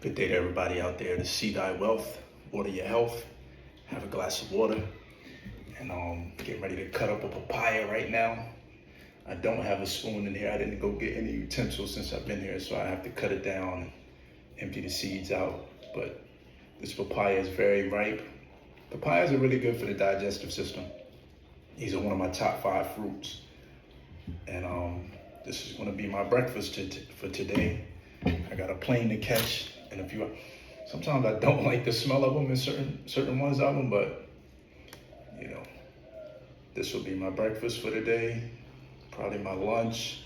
Good day to everybody out there. To see thy wealth, water your health, have a glass of water, and getting ready to cut up a papaya right now. I don't have a spoon in here. I didn't go get any utensils since I've been here, so I have to cut it down and empty the seeds out. But this papaya is very ripe. Papayas are really good for the digestive system. These are one of my top 5 fruits, and this is going to be my breakfast for today. I got a plane to catch. And if you, sometimes I don't like the smell of them in certain ones of them, but you know, this will be my breakfast for the day, probably my lunch.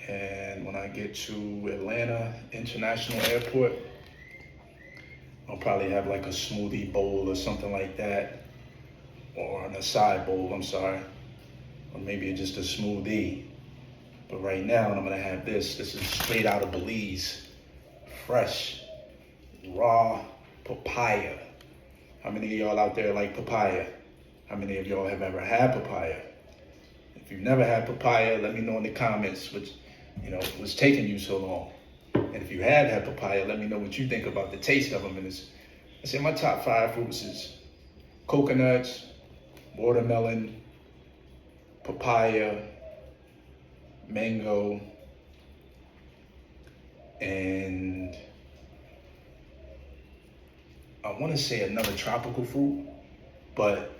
And when I get to Atlanta International Airport, I'll probably have like a smoothie bowl or something like that, or an acai bowl, I'm sorry, or maybe just a smoothie. But right now, I'm gonna have this. This is straight out of Belize. Fresh, raw papaya. How many of y'all out there like papaya? How many of y'all have ever had papaya? If you've never had papaya, let me know in the comments what's taking you so long. And if you had had papaya, let me know what you think about the taste of them. And I say my top 5 fruits is coconuts, watermelon, papaya, mango, and I want to say another tropical fruit, but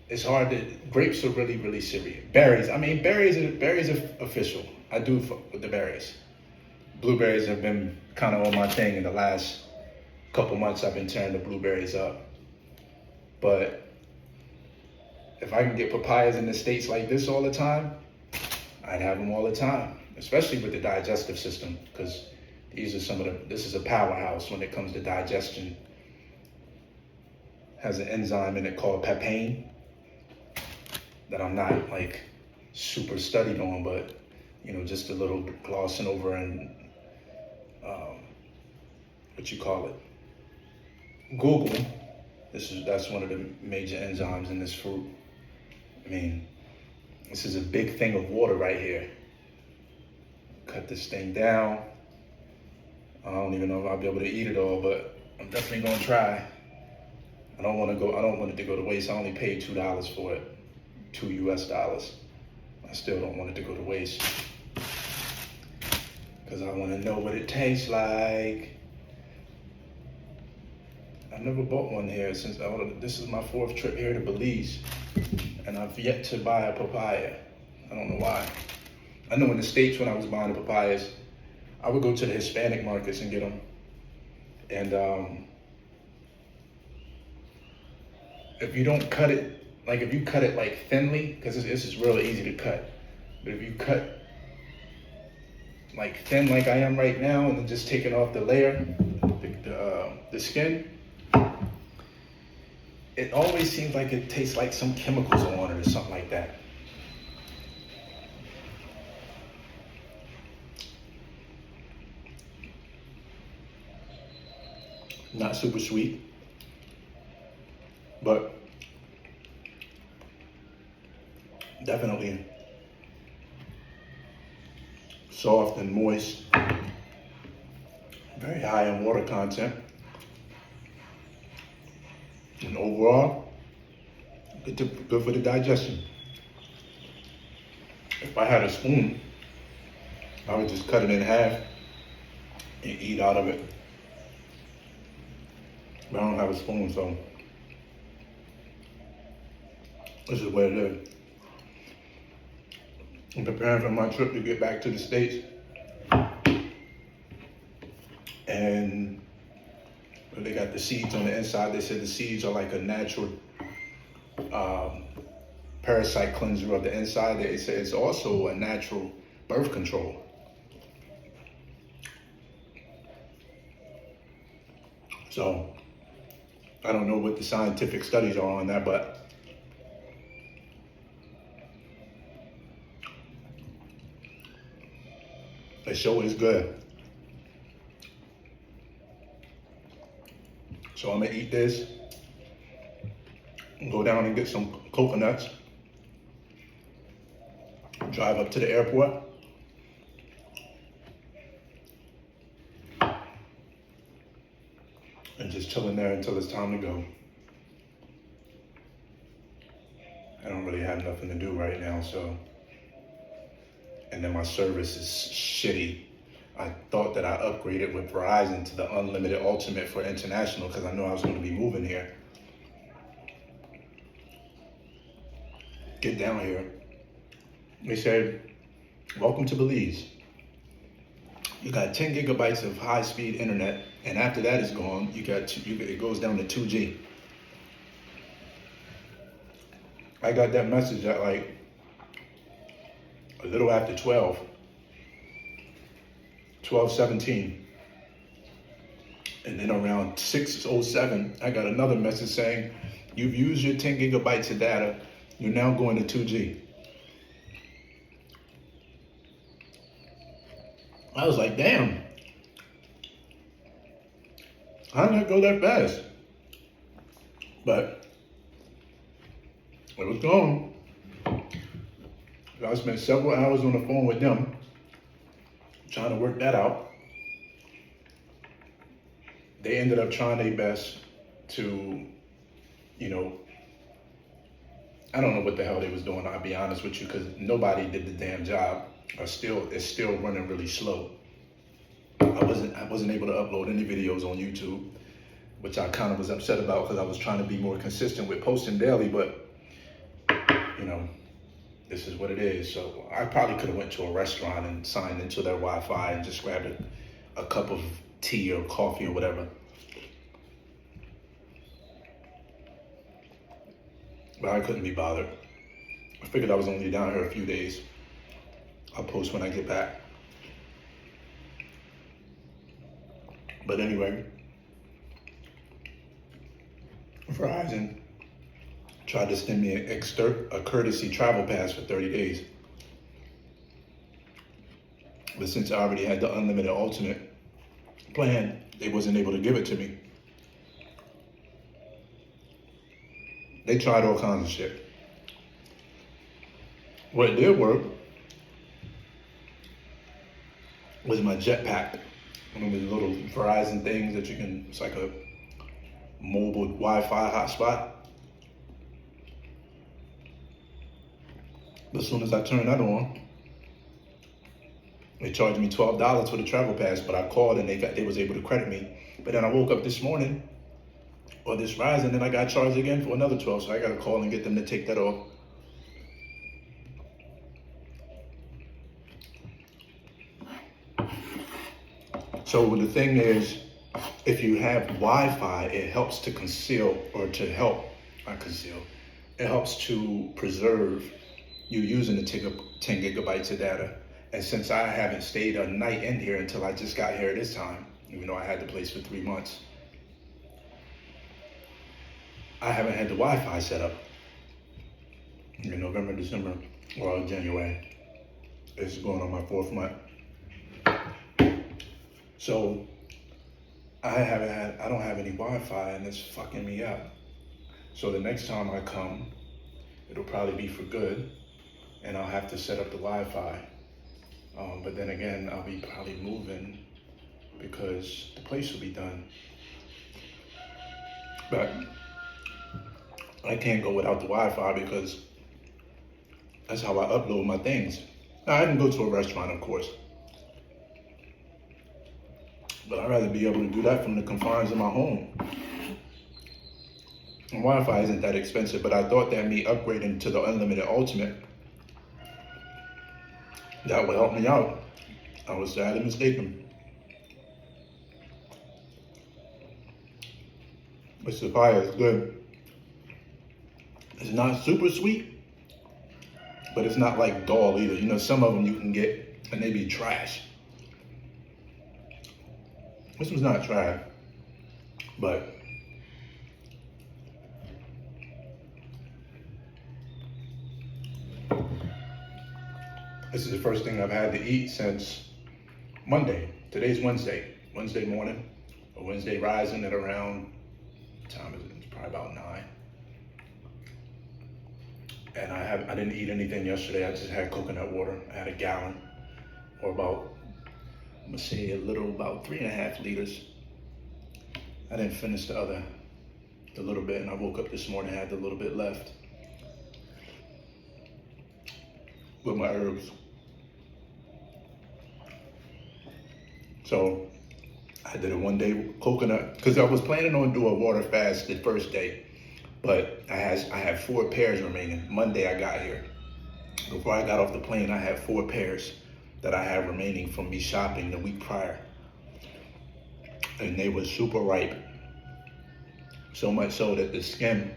it's hard to. Grapes are really, really serious. Berries. I mean, berries are official. I do fuck with the berries. Blueberries have been kind of on my thing in the last couple months. I've been tearing the blueberries up, but if I can get papayas in the States like this all the time, I'd have them all the time. Especially with the digestive system, because this is a powerhouse when it comes to digestion. Has an enzyme in it called papain that I'm not like super studied on, but just a little glossing over and Google. That's one of the major enzymes in this fruit. I mean, this is a big thing of water right here. Cut this thing down. I don't even know if I'll be able to eat it all, but I'm definitely gonna try. I don't want it to go to waste. I only paid $2 for it, $2 US. I still don't want it to go to waste, because I want to know what it tastes like. I've never bought one here since this is my 4th trip here to Belize, and I've yet to buy a papaya. I don't know why. I know in the States when I was buying the papayas, I would go to the Hispanic markets and get them. And if you don't cut it, if you cut it like thinly, because this is real easy to cut, but if you cut like thin like I am right now, and then just taking off the layer, the skin, it always seems like it tastes like some chemicals on it or something like that. Not super sweet, but definitely soft and moist, very high in water content, and overall, good for the digestion. If I had a spoon, I would just cut it in half and eat out of it. But I don't have a spoon, so this is what it is. I'm preparing for my trip to get back to the States. And they got the seeds on the inside. They said the seeds are like a natural parasite cleanser of the inside. They say it's also a natural birth control. So I don't know what the scientific studies are on that, but it sure is good. So I'm gonna eat this, go down and get some coconuts, drive up to the airport, and just chilling there until it's time to go. I don't really have nothing to do right now, so. And then my service is shitty. I thought that I upgraded with Verizon to the unlimited ultimate for international because I knew I was going to be moving here. Get down here. They said, welcome to Belize. You got 10 gigabytes of high-speed internet, and after that is gone, it goes down to 2G. I got that message at like a little after 12:17. And then around 6:07, I got another message saying, you've used your 10 gigabytes of data, you're now going to 2G. I was like, damn. How did that go that fast? But it was gone. I spent several hours on the phone with them trying to work that out. They ended up trying their best to, I don't know what the hell they was doing, I'll be honest with you, because nobody did the damn job. It's still running really slow. I wasn't able to upload any videos on YouTube, which I kind of was upset about because I was trying to be more consistent with posting daily, but this is what it is. So I probably could have went to a restaurant and signed into their Wi-Fi and just grabbed a cup of tea or coffee or whatever. But I couldn't be bothered. I figured I was only down here a few days. I'll post when I get back. But anyway, Verizon tried to send me a courtesy travel pass for 30 days. But since I already had the unlimited ultimate plan, they wasn't able to give it to me. They tried all kinds of shit. What did work was my jetpack. One of those little Verizon things that it's like a mobile Wi-Fi hotspot. But as soon as I turned that on, they charged me $12 for the travel pass, but I called and they was able to credit me. But then I woke up this morning, or this rise, and then I got charged again for another 12, so I got to call and get them to take that off. So the thing is, if you have Wi-Fi, it helps to it helps to preserve you using the 10 gigabytes of data. And since I haven't stayed a night in here until I just got here this time, even though I had the place for 3 months, I haven't had the Wi-Fi set up in November, December, or January. It's going on my 4th month. So I don't have any Wi-Fi, and it's fucking me up. So the next time I come, it'll probably be for good, and I'll have to set up the Wi-Fi. But then again, I'll be probably moving because the place will be done. But I can't go without the Wi-Fi because that's how I upload my things. Now, I can go to a restaurant, of course, but I'd rather be able to do that from the confines of my home. And Wi-Fi isn't that expensive, but I thought that me upgrading to the unlimited ultimate, that would help me out. I was sadly mistaken. But the pie is good. It's not super sweet, but it's not like dull either. Some of them you can get and they be trash. This one's not trash, but this is the first thing I've had to eat since Monday. Today's Wednesday. Wednesday morning, or Wednesday rising at around, what time is it? It's probably about 9. And I didn't eat anything yesterday. I just had coconut water. I had a gallon, or about, I'm gonna say about 3.5 liters. I didn't finish the little bit, and I woke up this morning, had the little bit left with my herbs. So I did a 1 day coconut, because I was planning on doing a water fast the first day, but I had 4 pears remaining. Monday I got here. Before I got off the plane, I had 4 pears that I had remaining from me shopping the week prior. And they were super ripe. So much so that the skin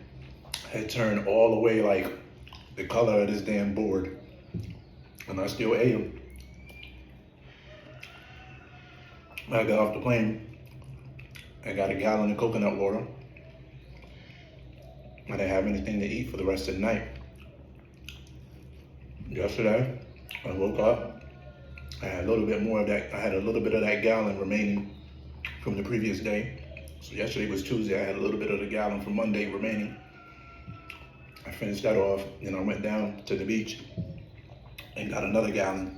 had turned all the way like the color of this damn board. And I still ate them. I got off the plane, I got a gallon of coconut water. I didn't have anything to eat for the rest of the night. Yesterday, I woke up, I had a little bit more of that, I had a little bit of that gallon remaining from the previous day. So yesterday was Tuesday, I had a little bit of the gallon from Monday remaining. I finished that off, then I went down to the beach and got another gallon.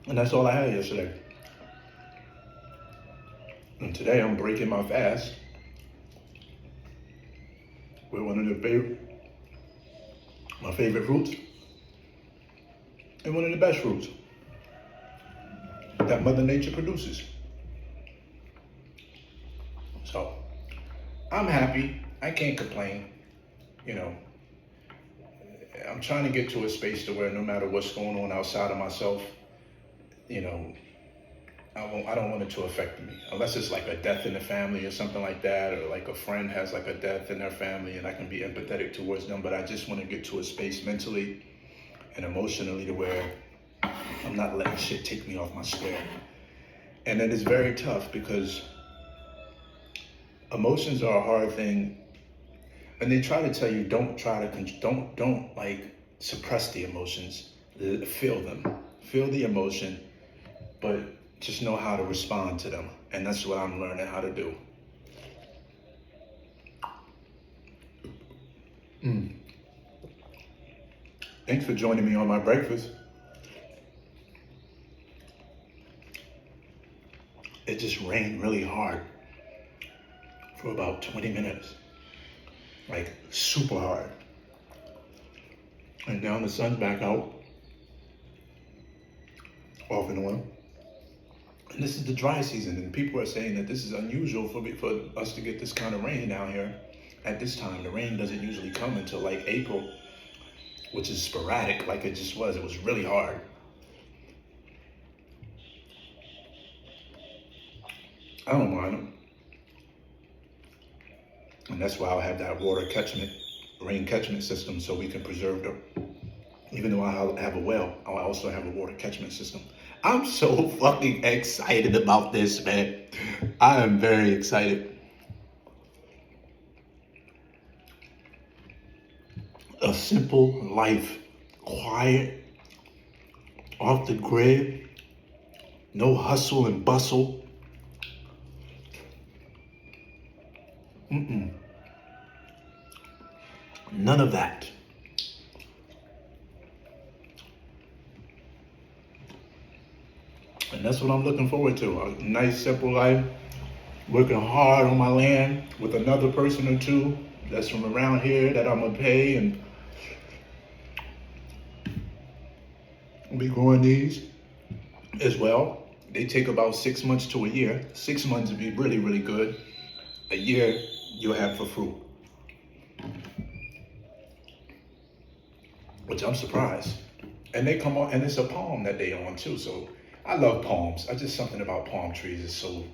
And that's all I had yesterday. And today I'm breaking my fast with one of my favorite fruits, and one of the best fruits that Mother Nature produces. So I'm happy, I can't complain. You know, I'm trying to get to a space to where no matter what's going on outside of myself, you know, I don't want it to affect me, unless it's like a death in the family or something like that, or like a friend has like a death in their family and I can be empathetic towards them. But I just want to get to a space mentally and emotionally to where I'm not letting shit take me off my square. And it is very tough because emotions are a hard thing, and they try to tell you don't like suppress the emotions, feel them, feel the emotion, but just know how to respond to them. And that's what I'm learning how to do. Thanks for joining me on my breakfast. It just rained really hard for about 20 minutes, like super hard. And now the sun's back out, off and on. And this is the dry season, and people are saying that this is unusual for us to get this kind of rain down here at this time. The rain doesn't usually come until like April, which is sporadic like it just was. It was really hard. I don't mind them. And that's why I'll have that rain catchment system, so we can preserve them. Even though I have a well, I'll also have a water catchment system. I'm so fucking excited about this, man. I am very excited. A simple life, quiet, off the grid, no hustle and bustle. None of that. And that's what I'm looking forward to. A nice, simple life, working hard on my land with another person or two that's from around here that I'm gonna pay, and I'll be growing these as well. They take about 6 months to a year. 6 months would be really, really good. A year you'll have for fruit. Which I'm surprised. And they come on, and it's a palm that they on too, so I love palms. Something about palm trees is so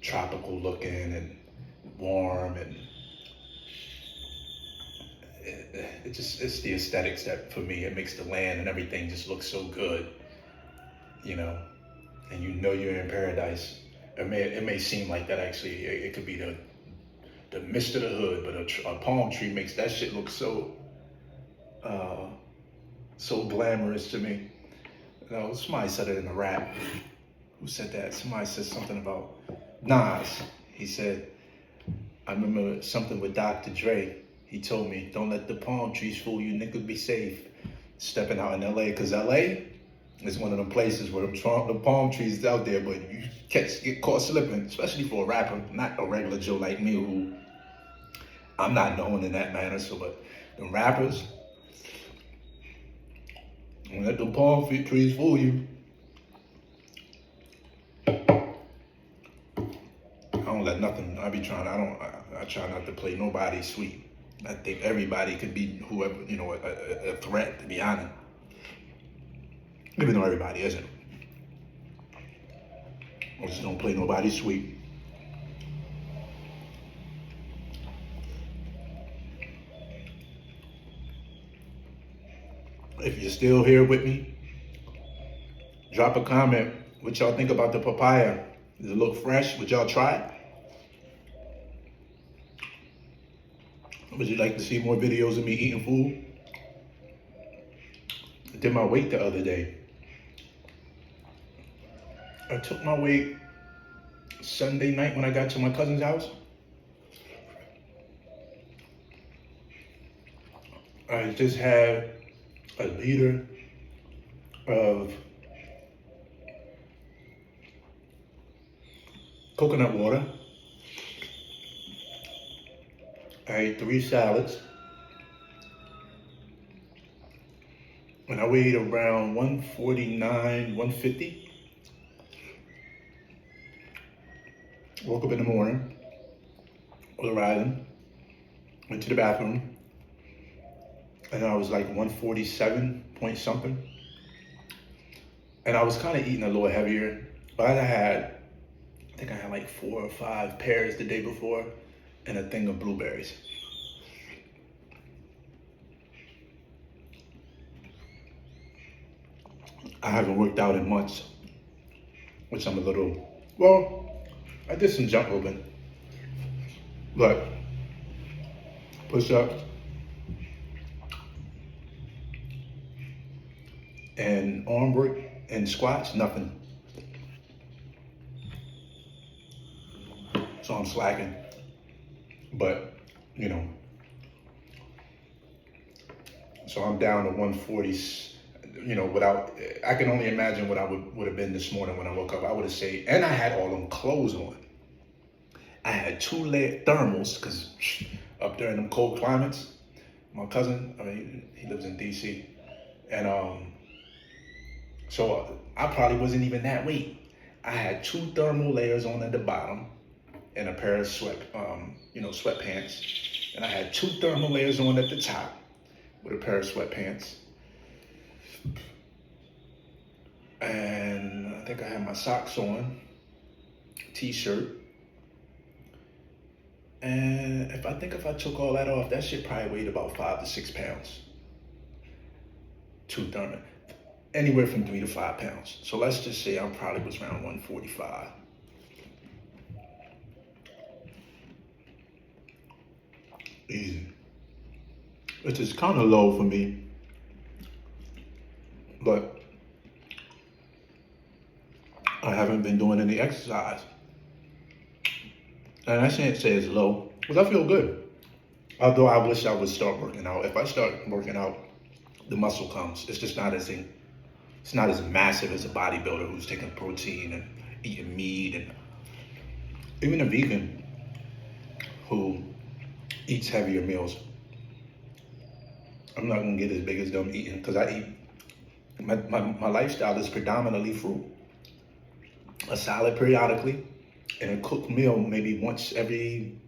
tropical looking and warm, and it's the aesthetics that, for me, it makes the land and everything just look so good, you know, and you know you're in paradise. It may seem like that, actually. It could be the mist of the hood, but a palm tree makes that shit look so glamorous to me. You know, somebody said it in a rap. Who said that? Somebody said something about Nas. He said, I remember something with Dr. Dre. He told me, don't let the palm trees fool you, nigga, be safe. Stepping out in LA, because LA It's one of them places where the palm trees is out there, but you get caught slipping, especially for a rapper, not a regular Joe like me, who I'm not known in that manner. So, but the rappers, don't let the palm trees fool you. I don't let nothing. I try not to play nobody sweet. I think everybody could be whoever, a threat, to be honest. Even though everybody isn't. I just don't play nobody sweet. If you're still here with me, drop a comment. What y'all think about the papaya? Does it look fresh? Would y'all try it? Would you like to see more videos of me eating food? I did my weight the other day. I took my weight Sunday night when I got to my cousin's house. I just had a liter of coconut water. I ate 3 salads. And I weighed around 149, 150. Woke up in the morning, was riding, went to the bathroom, and I was like 147 point something. And I was kind of eating a little heavier, but I think I had like 4 or 5 pears the day before and a thing of blueberries. I haven't worked out in months, which I'm a little, I did some jump roping, but push-ups and arm work and squats, nothing. So I'm slacking, but so I'm down to 140, I can only imagine what I would have been this morning when I woke up. I would have said, and I had all them clothes on. I had 2-layer thermals, because up there in them cold climates, my cousin, he lives in DC. And so I probably wasn't even that weight. I had 2 thermal layers on at the bottom and a pair of sweatpants. And I had 2 thermal layers on at the top with a pair of sweatpants. And I think I had my socks on, t-shirt. And if I took all that off, that shit probably weighed about 5 to 6 pounds. 2 thermal, anywhere from 3 to 5 pounds. So let's just say I probably was around 145. Easy. Which is kind of low for me, but I haven't been doing any exercise. And I shouldn't say it's low, because I feel good. Although I wish I would start working out. If I start working out, the muscle comes. It's just not as massive as a bodybuilder who's taking protein and eating meat, and even a vegan who eats heavier meals. I'm not gonna get as big as them eating, because I eat, my lifestyle is predominantly fruit, a salad periodically, and a cooked meal maybe once every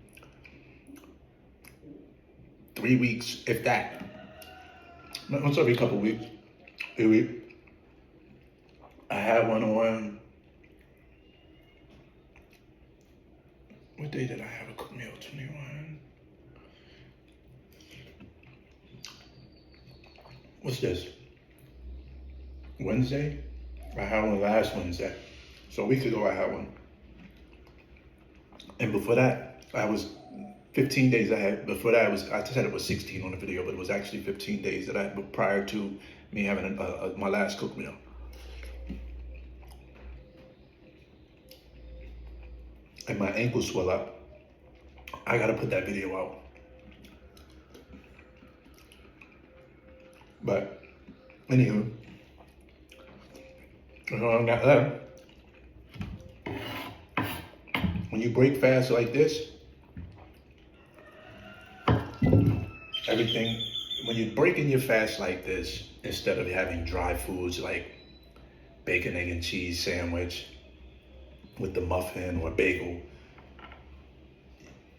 3 weeks, if that. Once every couple weeks, a week. I had one on, what day did I have a cooked meal? 21. What's this? Wednesday? I had one last Wednesday. So a week ago I had one. And before that, I was 15 days before that, I said it was 16 on the video, but it was actually 15 days that I had prior to me having my last cooked meal. And my ankle swell up. I gotta put that video out. But anywho, On that level, when you break fast like this, everything, when you're breaking your fast like this, instead of having dry foods like bacon, egg, and cheese sandwich with the muffin or bagel,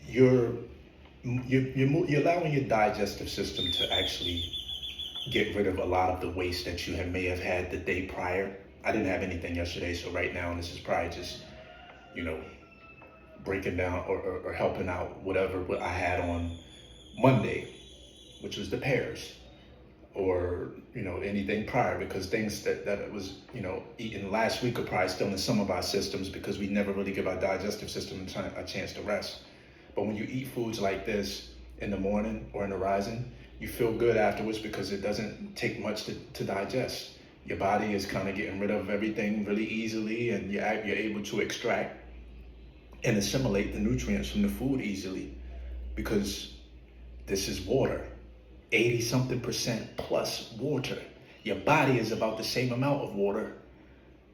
you're you're allowing your digestive system to actually get rid of a lot of the waste that you may have had the day prior. I didn't have anything yesterday, so right now this is probably just, you know, breaking down or helping out whatever I had on Monday, which was the pears, or anything prior, because things that it was eaten last week are probably still in some of our systems because we never really give our digestive system a chance to rest. But when you eat foods like this in the morning or in the rising, you feel good afterwards because it doesn't take much to digest. Your body is kind of getting rid of everything really easily, and you're able to extract and assimilate the nutrients from the food easily, because this is water, 80 something percent plus water. Your body is about the same amount of water.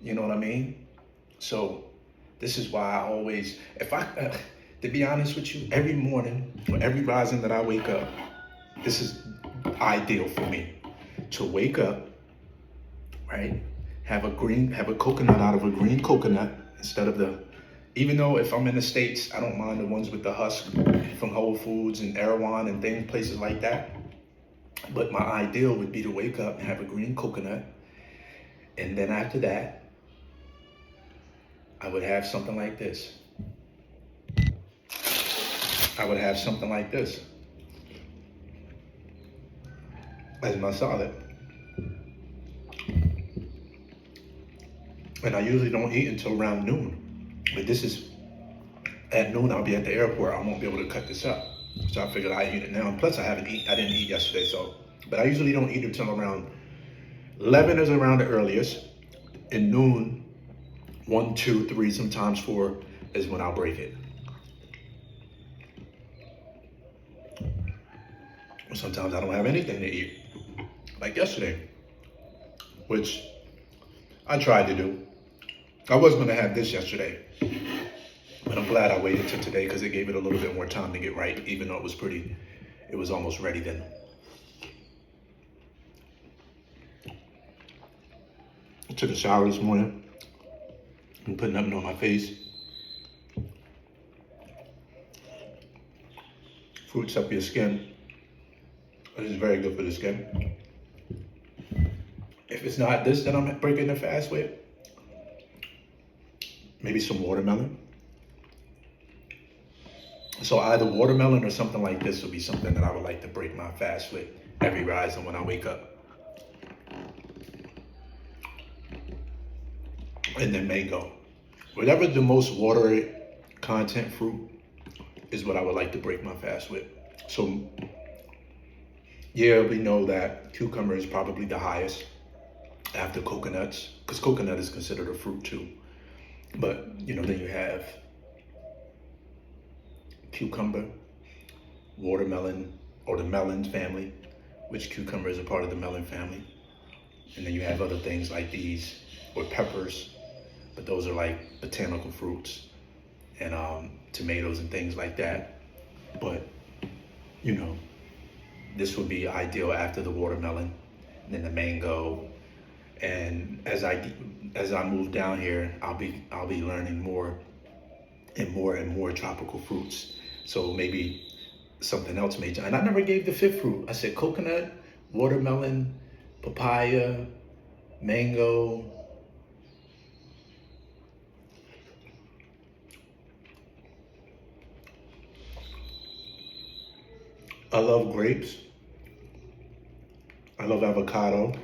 You know what I mean? So this is why I always, to be honest with you, every morning or every rising that I wake up, this is ideal for me to wake up, right? Have a coconut out of a green coconut instead of even though if I'm in the States, I don't mind the ones with the husk from Whole Foods and Erewhon and places like that. But my ideal would be to wake up and have a green coconut. And then after that, I would have something like this. As my salad. And I usually don't eat until around noon. But this is, at noon I'll be at the airport. I won't be able to cut this up. So I figured I'd eat it now. And plus I didn't eat yesterday, but I usually don't eat until around 11 is around the earliest. And noon, 1, 2, 3, sometimes 4 is when I'll break it. Sometimes I don't have anything to eat. Like yesterday, which I tried to do. I was gonna have this yesterday, but I'm glad I waited till today because it gave it a little bit more time to get right, even though it was almost ready then. I took a shower this morning and put nothing on my face. Fruits up your skin. It is very good for the skin. If it's not this that I'm breaking the fast with, maybe some watermelon. So either watermelon or something like this would be something that I would like to break my fast with every rising when I wake up. And then mango. Whatever the most watery content fruit is what I would like to break my fast with. So yeah, we know that cucumber is probably the highest after coconuts, because coconut is considered a fruit too. But then you have cucumber, watermelon, or the melon family, which cucumber is a part of the melon family. And then you have other things like these, or peppers, but those are like botanical fruits, and tomatoes and things like that. But this would be ideal after the watermelon, and then the mango. And as I move down here, I'll be learning more and more tropical fruits. So maybe something else major. And I never gave the fifth fruit. I said coconut, watermelon, papaya, mango. I love grapes. I love avocado.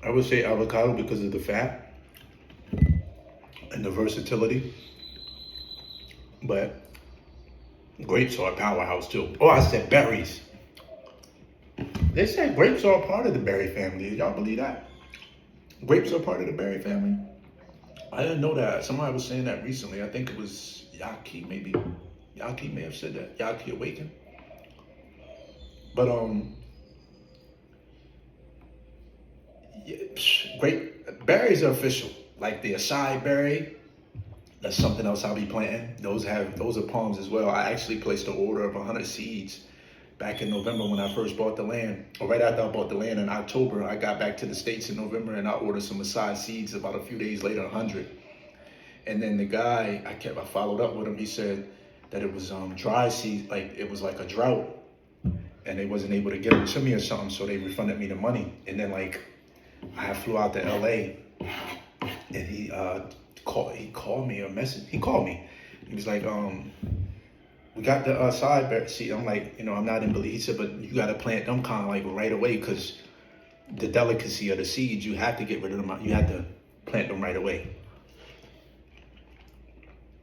I would say avocado because of the fat and the versatility. But grapes are a powerhouse too. Oh, I said berries. They say grapes are a part of the berry family. Y'all believe that? Grapes are part of the berry family? I didn't know that. Somebody was saying that recently. I think it was Yaki, maybe. Yaki may have said that. Yaki Awaken. But yeah, great berries are official. Like the acai berry, that's something else I'll be planting. Those are palms as well. I actually placed an order of 100 seeds back in November when I first bought the land, or right after I bought the land in October. I got back to the States in November and I ordered some acai seeds. About a few days later, 100. And then the guy, I followed up with him. He said that it was dry seed, like it was like a drought, and they wasn't able to get them to me or something, so they refunded me the money. And then like I flew out to LA, and he called me or messaged. He called me. He was like, we got the side bear seed. I'm like, I'm not in belief. He said, but you got to plant them kind of like right away, because the delicacy of the seeds, you have to get rid of them. You have to plant them right away.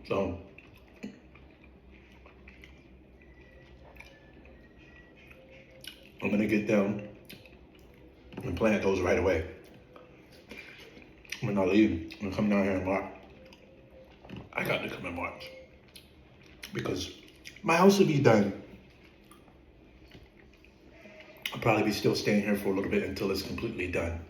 So I'm gonna get them and plant those right away. When I leave, I'm gonna come down here in March. I got to come in March because my house will be done. I'll probably be still staying here for a little bit until it's completely done.